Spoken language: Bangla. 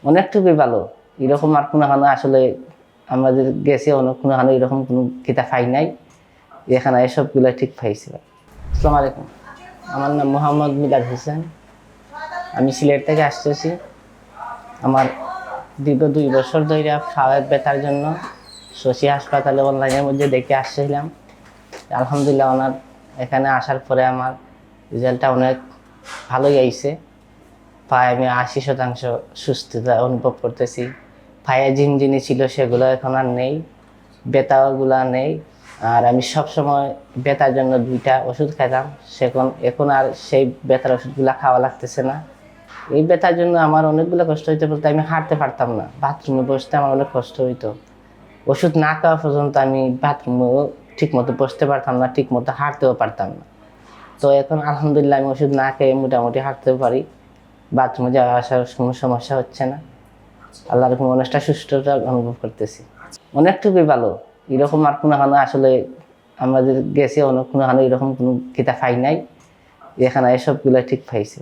অনেকটুকুই ভালো। এরকম আর কোনোখানে আসলে আমাদের গেছে অনেক কোনোখানে এরকম কোনো কিতাব পাই নাই, এখানে এসবগুলো ঠিক পাইছি। আসসালামু আলাইকুম, আমার নাম মোহাম্মদ মিলাদ হোসেন। আমি সিলেট থেকে আসতেছি। আমার দীর্ঘ 2 বছর ধরে পায়ের ব্যথার জন্য শশী হাসপাতালে অনলাইনের মধ্যে দেখে আসছিলাম। আলহামদুলিল্লাহ ওনার এখানে আসার পরে আমার রেজাল্টটা অনেক ভালোই আইছে। পায়ে আমি 80% সুস্থতা অনুভব করতেছি। পায়ে ঝিনঝিনি ছিল সেগুলো এখন আর নেই, ব্যথাগুলো নেই। আর আমি সবসময় ব্যথার জন্য 2টা ওষুধ খেতাম, এখন আর সেই ব্যথার ওষুধগুলো খাওয়া লাগতেছে না। এই ব্যথার জন্য আমার অনেকগুলো কষ্ট হইতে, বলতে আমি হাঁটতে পারতাম না, বাথরুমে বসতে আমার অনেক কষ্ট হইতো। ওষুধ না খাওয়া পর্যন্ত আমি বাথরুমেও ঠিক মতো বসতে পারতাম না, ঠিক মতো হাঁটতেও পারতাম না। তো এখন আলহামদুলিল্লাহ আমি ওষুধ না খেয়ে মোটামুটি হাঁটতেও পারি, বাথরুমে যাওয়া আসার কোনো সমস্যা হচ্ছে না। আল্লাহর রহমতে অনেকটা সুস্থতা অনুভব করতেছি। অনেকটুকুই ভালো। এরকম আর কোনোখানে আসলে আমাদের গেছে অনেক কোনোখানে এরকম কোনো কিতাব পাই নাই, এখানে এসবগুলো ঠিক পাইছি।